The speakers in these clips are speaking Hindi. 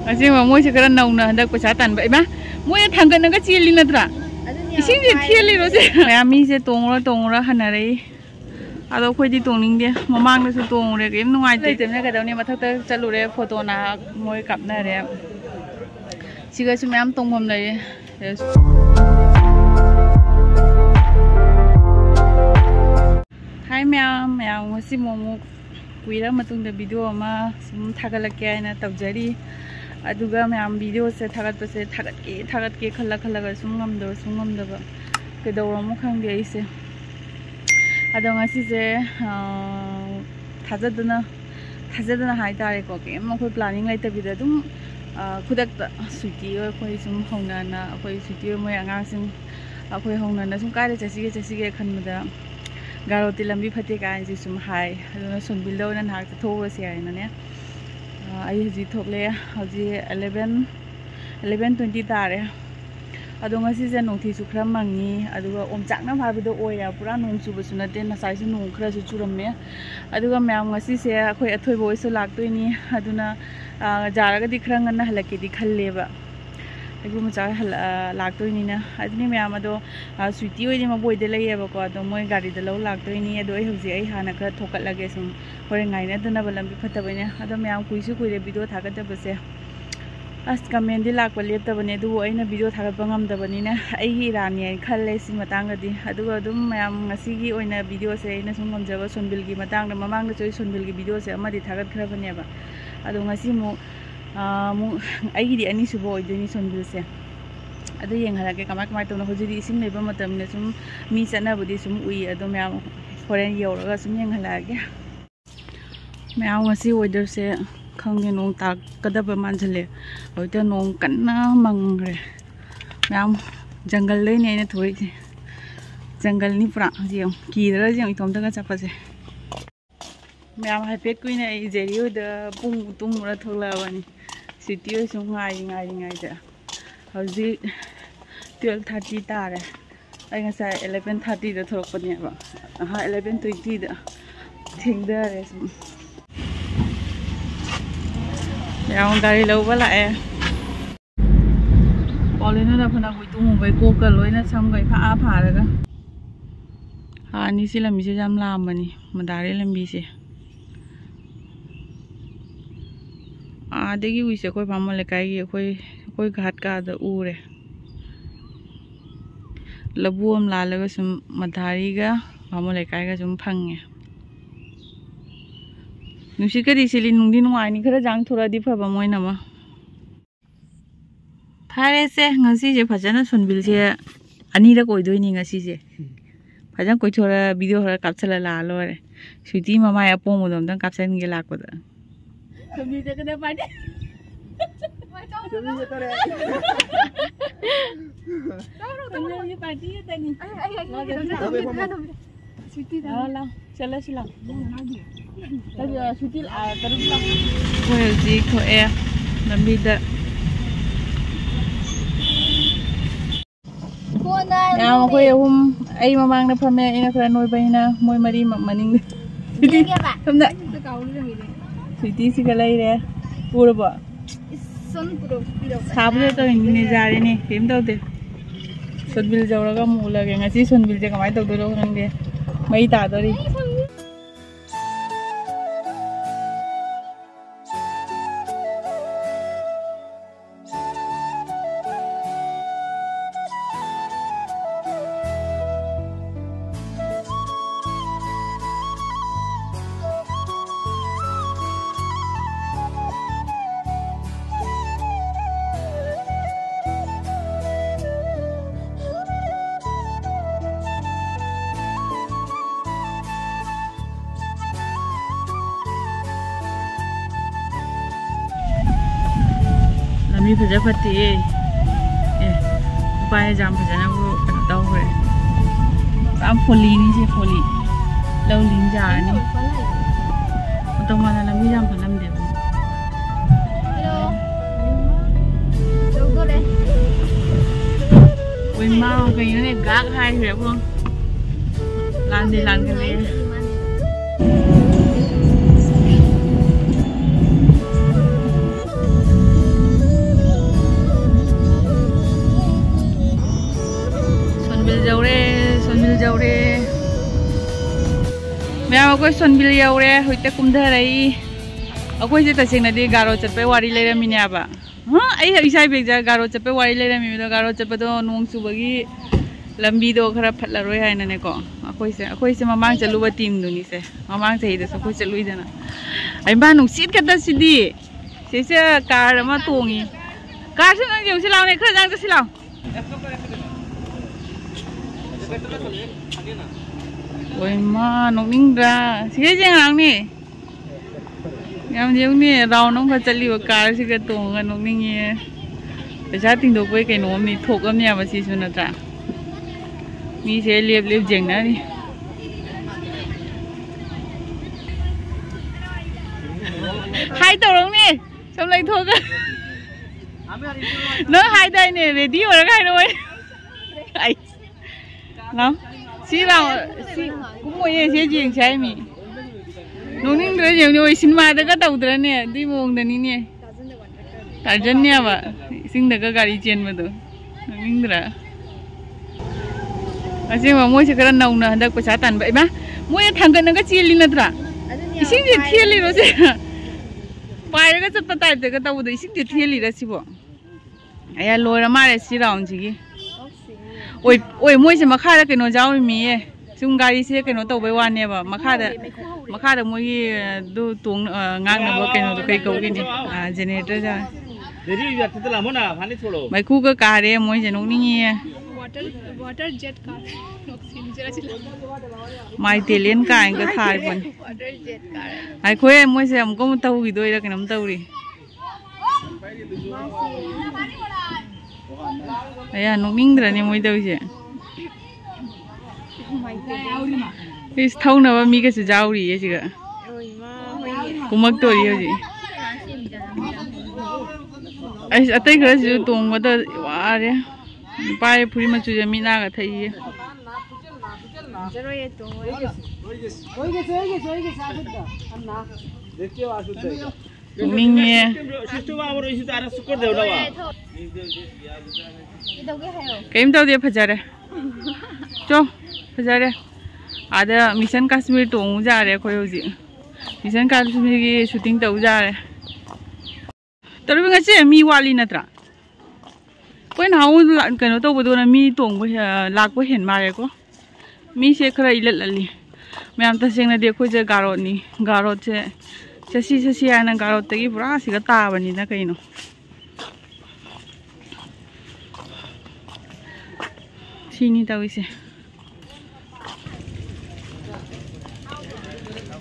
Asing mau sih karena nauna hendak pesatan, baik mah. Mau yang tangga naga cilik natra. Ising dia cilik loh sih. Kami sih tongra hanari. Atau kau di tongning dia, mamang tu tongra game nungai. Jadi mana kadang ni mata tu celure foto nak mau kapna dia. Jika cuma am tongham lagi. Hai meam masih mau kuira matung da video ama sum thagalak kya na tabjari aduga meam video se thagat ke khalla ga sungam da ba ke dawra mu khang de ise adanga si se thajadana hai tare ko ke ma khoi planning lai tabida dum khudak ta suti khoi sum hongna na khoi suti moi anga sing khoi hongna na sum kai le chasi ge khanmada Garoti lambi phate ka ji sum hai aduna Sonbeel do nan hak tho se ai na ne ai ji thokle haji 11:20 tare adunga si je nongthi su khram mangi aduga omchak na bha bido oya pura nong chu busu na te na sai su nong khra su churamme aduga myam ngasi se khoi athoi boi su lak toi ni aduna jaraga di khra ngan na halaki di khalle ba Ibu macam lagtoi ni na, adini me amado suiti oi ni maboi de lagi apa ko, ado moi gari de lau lagtoi ni, ado ai husi ai hana kera thokat lagi sum, orang ngai na tu na balam bi phata banya, ado me am kuisu kuire video thagat jab se, as comment di lag balip ta banya, ado ai na video thagat bangam ta banya na, ai hi rani ai khalle si matang gadi, ado me am ngasi gi oi na video se, ai na sum jawab Sonbeel gi matang na mamang na coy Sonbeel gi video se, ama di thagat kera banya ba, ado ngasi mo ai di ani subo ideni Sonbeel se adu yeng halake kamai to na hojidi isim leba matam ne sum mi chana budi sum ui adu me foreign yoraga sum yeng halage me aw ngasi weather se khangge nong tak kadaba manjale hoita nong kanna mangre me am jungle le ne ne thoi jungle ni pura jiam ki ra jiam itom ta ka chapa se me am happy queen ai jerio da pung tum ra thola bani City oi sum ngai da hauji 12:30 tare ai ngasai 11:30 da thorok pani ba ha 11:20 da thingda re sum yang gari lo bala e polena da phana goi tu mumbai ko ka loina sam gai pha raga ha ni si lambi se jam lam bani madare lambi se adegi uise koi Bamonleikai gi koi ghat ka da ure labuam lalaga sum madhari ga Bamonleikai ga sum phange nusi ka di silin nungdi nuai ni khara jang thora di phaba moi na ma thare se ngasi je phajana Sonbeel se ani ra koi doi ni ngasi je phajan koi thora video hora kapchala la lore suiti mama ya pom modom dang kapsan ge lak ko da Kami je kena pada. Kami je tare. Tahu ni party tadi. Suiti dah. Lah, chala sila. Tadi suiti terus lah. Kau ji kau lambi dah. Yang kau ai mamang na pamaya ina kera noi baina moi mari maning. Suiti kamda. Suiti si kalai re. Pura ba. Sabule to ini jari ni. Film tau te. Sonbeel jauh raga mula ke ngasi Sonbeel je kamai tau dulu orang dia. Mai tak dori. Kami kerja pati, upaya jam kerja aku kena tahu re. Am foli ni je foli, lau linja ni. Untuk mana lami jam palam deh. Hello, jauh deh. Win mau kayak ni gak hai re pun. Landi kali. कोई सोनबिल यौरे होइते कुमधरई अखोई जे तसेंगनादि गारो चटपे वारी लेरमिने आबा हां आई इसाई बेजा गारो चटपे वारी लेरमि दो गारो चटपदो नोंग सुबगी लंबी दो खरा फटलरोय हायनने को अखोई से ममांग चलुबा टीम दुनी से ममांग से हिदस अखोई चलुइदना आई बा नुसित कदा सिदि सेसे कार मा तोंगी कार से नंग जेउ सिलाव ने खरा जांग सिलाव ओइ मा नोंनिंग्रा से जेंगांग नि याम जेउनि राव नों ख चलिबा कार से ग तोंगा नोंनिंगे पैसा तिंदोबै कैनो मि थोकम या बसी सुनत्रा मी से लेब जेंगना नि हाय तोरंग नि सम लै थोगा न हाय दाइ ने रेडी हो रखा है नोय आई ना सी राव सी कुमोय से जेंग छाय मी नोंनिंग रे जेंग ओय सिनेमा दगा तौद्र ने दि मोंग दनि ने ताजन ने बा सिंग दगा गाड़ी चेन मदो नोंनिंग रा असे मोय से करा नौना हंदक पैसा तान बाय बा मोय थांगन नगा चेली नत्रा इसिंग जे थेली रो से पायरगा चत टाइप दगा तौद इसिंग जे थेली रा सिबो आया लोरा मारे सि राउंड सिगी ओय ओय मोय से मखादा केनो जाव मी ए सुम गाड़ी से केनो तौबै वाने बा मखादा मोय दो तोंग ngang केनो तो कई कौगी नि जनरेटर जा देरी या ततला मोना फानि छोड़ो मैखु का कारे मोय जे नोंनिंग वाटर जेट कार नोक्सिन जरा चिला माय टेलियन का इंग थाय बन वाटर जेट कार आई खोय मोय से हमको तौगी दोइरा केनम तौरी आया नोंनिंद्रनि मोय दौजे इस थौनबा मी के जाउरी ए सिगा कुमक तोरी होजी आई अतै खरा सु तोंगबदा वारे पाए फुरी मचु जे मीना गा थई जरो ये तोंग ओइगे साबुदा अन्ना देखियो आसुदै मिंगे सिस्टम आरो इस तारा सुकर देउलावा इदोगे हायो केम तौदे फजारे चो फजारे आदा मिशन कश्मीर तोंग जारे खोय होजी मिशन कश्मीर की शूटिंग तौ जारे तरुबि ngase मी वाली नत्रा कोइन हाउ कनो तौबदो ना मी तोंग लाकबो हेन मारे को मी से खरा इललली मैम तसेंगना दे खोय जे गारोनी गारोत से ससी आना गारोत तगी पुरा सिगा ताबनी ना कइनो सिनी तविसे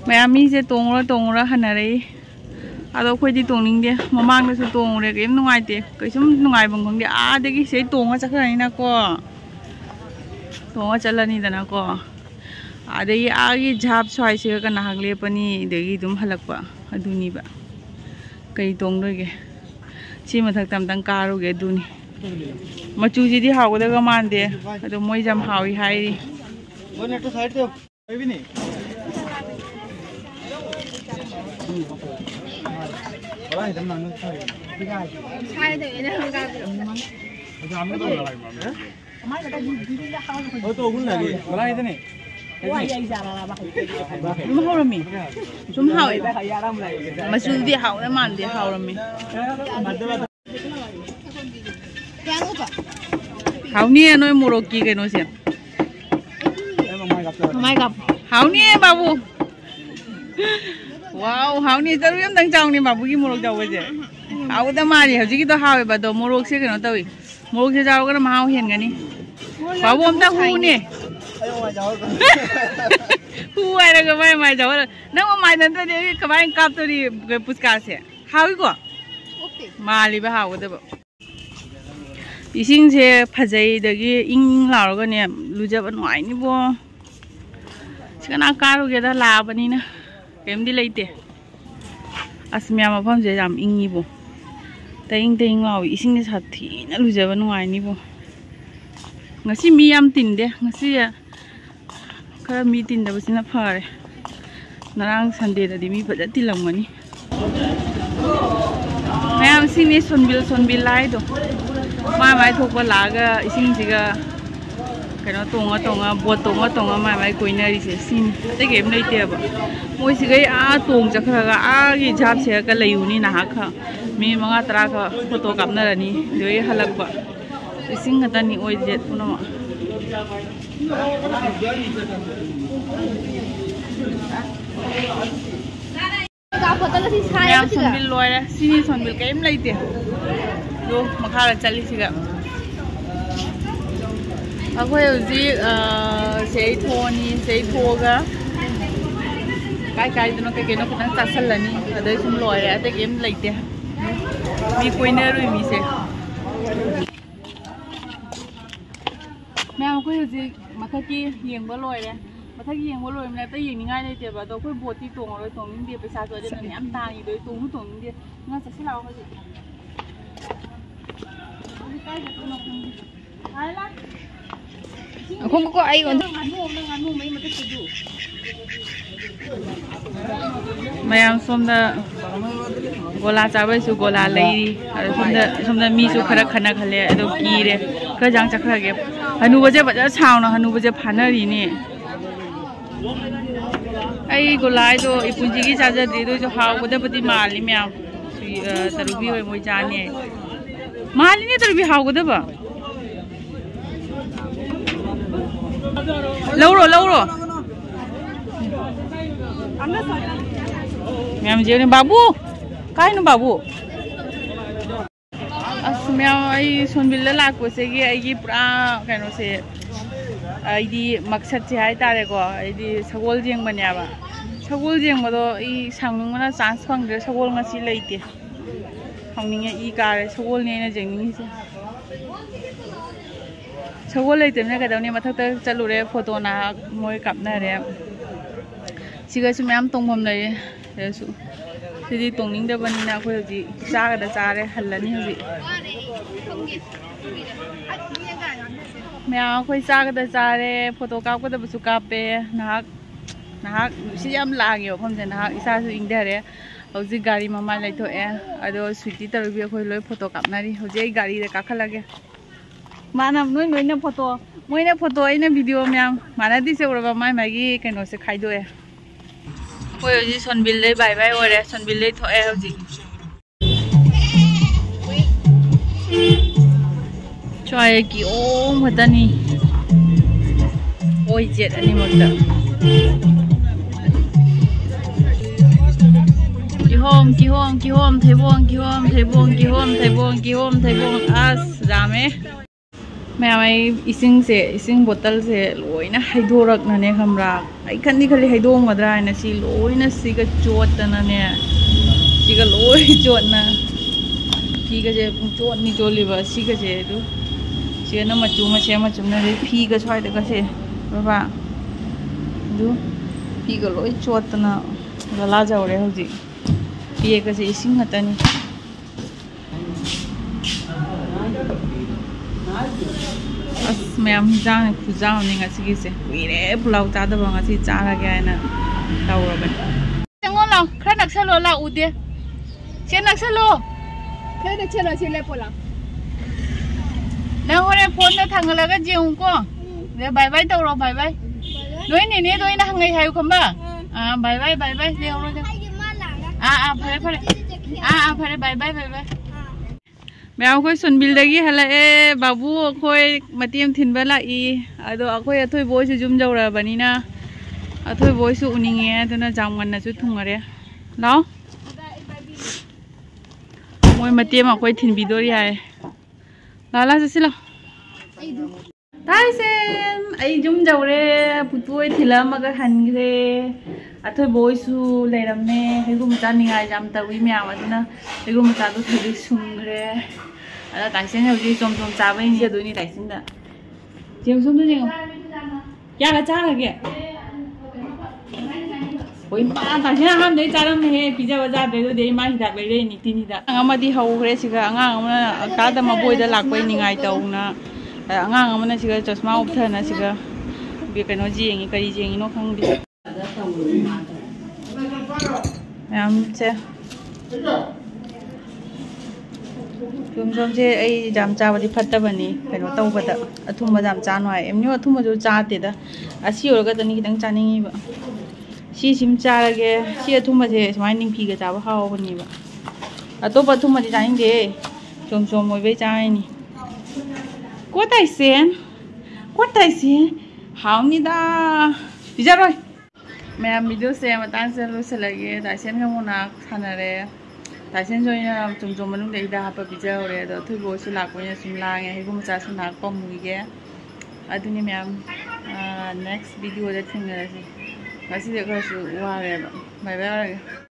मैमी से तोंगरा हनरे आदो खोदी तोंनिंग दे ममांग दसु तोंगरे केम नुगाइते कैसुम नुगाइ बंगंगे आदगी से तोंगा चखरानिना को तोंगा चलनी दना को आदगी आगी झाप स्वाइ से का नाहक लेपनी देगी दुम हलकपा अदुनीबा कई तोंगदोगे सी मथक तमतंग कारोगे दुनी मचुजीदी हावगदगा मानदे अदो मोय जम हावी हाइरी बोने तो साइड दे ओइबिनी ओला इदम नंग दिगा साइड दे इने हंगा जामने तो लगा है हमारे बेटा दीदी या हाव ओ तो गुन लगे ओला इदने वाई आई जारा बा तुम हावरमी तुम हावे मचुजी हावना मानदे हावरमी हाउनी नोय मोरक की केनो से माय गप हाउनी बाबू वाओ हाउनी जरूर हम दंग चाउनी बाबू की मोरक जावे जे हाउ द मारी हजि की तो हावे बदो मोरक से केनो तवी मोरक से जाओ कर माव हेन गनी बाबू हम ता हुने हु आरे ग माय माय जाव नंग माय नंत दे कबाय काप तोरी पुस्का से हावी को माली बा हाउ दबो इसिंग से फजै दगी इंग लारगने लुजब नुआइनिबो सिकना कारुगेदा लाबनिना केमदि लेते असमिया मफम से जाम इंगिबो तइंग लाव इसिंग साथी न लुजब नुआइनिबो ngasi mi yam tinde ngasi ya khara mi tinde basina phare narang sunday da di mi faja tilamani mayam sini sonbil lai do mai thokba laga ising siga kena tonga bot tonga mai koinari se sin te game leite ba moi sigai a tong jakhraga a gi jap se ka layuni na hakha mi manga tra ka photo kapnarani doi halakba ising hatani oi jet punama Yang Sonbeel loira sini Sonbeel game leite do makhala chali siga aku uji sei thoga kai dono ke no kan tasalani adai sum loira ate game leite mi koina rui mi se मैं कोई उसे मतलब कि यंग बल लोय रे मतलब कि यंग बल लोय मैं तो यंग निगाय नहीं थे बात कोई बोटी तोंग और तोंग इंडिया पैसा तो जो नहीं हम तांगी दो तोंग इंडिया ना सबसे लाओ मुझे को आई कौन मैं सोमदा गोला चावल सु गोला लेरी सोमदा मी सु खरा खना खले अदो कीरे खरा जांग चखरा गे हनु बजे बजा छावना हनु बजे फानरी ने आई गोलाई दो इपुंजी की चाजा दे दो जो हाव बदे बदी माली म्याम तरुबी होय मोय जाने माली ने तरुबी हाव बदे बा लौरो मैम जी बाबू काय नो बाबू अस मैम आई सोनबिल लाको से की पूरा कनो से आईदी मकसद से हाय तारे को आईदी सगोल जेंग बन्याबा सगोल जेंग बदो ई सांगनुंगना चांस फंगदे सगोल ngasi लेते हांगनिंगे ई कारे सगोल नेना जेंगनि से सगोल लेते ने कदौने मथक चलुरे फोटो ना मोय कापना रे सिगसु मैम तोंगम लय रेसु सिदी तोंगनिंग दे बनिना खो जि चागदा चारे हल्लनी हजि मैम खो चागदा चारे फोटो कापगदा बसु कापे नाहक सियाम लागे फमजे नाहक इसासु इंगदरे हजि गाड़ी ममा लैथोए अदो स्वीटी तरबि खो लोय फोटो कापनारी हजि गाड़ी रे काखलागे माना नोइना फोटो मोइना फोटो आइना वीडियो मैम माना दिसे उरबा माइ मागी केनो से खाइदोए कोई हजी सोनबिल ले बाय बाय ओरे सोनबिल ले थोए हजी चाय की ओम हतनी ओइ जेट अनि मत थेबोंग आस जामे मैं इसिंग बोतल से लोइना हाइदोरकनाने खमरा आई खन्नी खली हाइदोंगद्रा हाइना सि लोइना सिगा चोटनाने सिगा लोइ चोटना फीगा जे चोटनी चोलिबा सिगा जे दु सिगा मचुमना रे फीगा स्वाइदगा से बाबा दु फीगा लोइ चोटना गला जावरे हौजी फीगा से इसिंग हतनी मैम जान खुजाव नि ngasi se kuire pulau ta da ba ngasi chara ga na tawra ba tengo la khra naksalo la ude che naksalo khra naksalo che le pola na hore phone na thangala ga jeung ko de bye bye tawro bye bye noi ni ne doi na hangai hayu khamba bye bye le ro phare bye bye मैं कोई सोनबिल दगी हलाए बाबू कोई मतियम थिनबा लाई अदो अखोय अथोय बोय से जुम जौरा बनिना अथोय बोय से उनिंगे अदना जामगन सु थुंगरे लाओ मोय मतियम अखोय थिनबिदोरी हाय लाला जसिला ताइसेम आई जुम जौरे पुतोय थिलामगा हनग्रे अथोय बोय सु लेरमने हेगु मचा निगाय जाम तवी म्याम अदना हेगु मचा दो थरि सुंगरे अदा ताइसेन हौजी चोम चाबै जे दोनि ताइसेन दा जेम सोम दो जेम क्या ला चा लगे ओइ मा ताइसेन हम दे चारम हे पिजा बजा दे दे मा हिदा बेरे नि तिनि दा अंगामदि हौग्रे सिगा अंगांग अमना कादा मा बोयदा लाकबै निगाय तौना अंगांग अमना सिगा चश्मा उपथना सिगा बे कनो जेंगी करी जेंगी नो खंगदि मैम से ꯆꯣꯝꯁꯦ ꯑꯩ ꯌꯥꯝ ꯆꯥꯕꯗꯤ ꯐꯠꯇꯕꯅꯤ ꯀꯩꯅꯣ ꯇꯧꯕꯗ ꯑꯊꯨꯝꯕ ꯌꯥꯝ ꯆꯥꯅꯨ ꯍꯥꯏ ꯑꯦꯝꯅꯤ ꯑꯊꯨꯝꯕꯁꯨ ꯆꯥꯗꯦꯗ ꯑꯁꯤ ꯑꯣꯏꯔꯒꯗꯅꯤ ꯈꯤꯇꯪ ꯆꯥꯅꯤꯡꯉꯤꯕ ꯁꯤꯁꯤꯝ ꯆꯥꯔꯒꯦ ꯁꯤ ꯑꯊꯨꯝꯕꯁꯦ ꯁꯨꯃꯥꯏꯅ ꯅꯤꯡꯀꯤꯒ ꯆꯥꯕ ꯍꯥꯎꯕꯅꯦꯕ ꯑꯇꯣꯞꯄ ꯑꯊꯨꯝꯕꯗꯤ ꯆꯥꯅꯤꯡꯗꯦ ꯆꯣꯝ ꯑꯣꯏꯕꯩ ꯆꯥꯔꯤꯅꯤ ꯀꯣꯇꯥꯏꯁꯦ ꯍꯥꯎꯅꯤꯗ ꯄꯤꯖꯔꯣꯏ ꯃꯌꯥꯝ ꯚꯤꯗꯤꯑꯣꯁꯦ ꯃꯇꯥꯡꯁꯤꯗ ꯂꯣꯏꯁꯤꯜꯂꯒꯦ ꯇꯥꯏꯁꯦꯟꯒ ꯃꯣꯅꯥꯛ ꯁꯥꯟꯅꯔꯦ ꯇꯥꯏꯁꯦꯟꯁꯨ ꯑꯩꯅ ꯆꯣꯝ ꯃꯅꯨꯡꯗ ꯍꯤꯗꯥꯛ ꯍꯥꯞꯄ ꯄꯤꯖꯍꯧꯔꯦ ꯑꯗꯣ ꯑꯊꯣꯏꯕꯣꯁꯨ ꯂꯥꯛꯄꯅꯤꯅ ꯁꯨꯝ ꯂꯥꯡꯉꯦ ꯍꯩꯕꯨꯡ ꯃꯆꯥꯁꯨ ꯅꯍꯥꯛ ꯄꯥꯝꯃꯨꯒꯤꯒꯦ ꯑꯗꯨꯅꯤ ꯃꯌꯥꯝ ꯅꯦꯛꯁ ꯚꯤꯗꯤꯑꯣꯗ ꯊꯦꯡꯅꯔꯁꯤ ꯉꯁꯤꯗꯤ ꯈꯔꯁꯨ ꯋꯥꯔꯦꯕ ꯕꯥꯏ ꯕꯥꯏ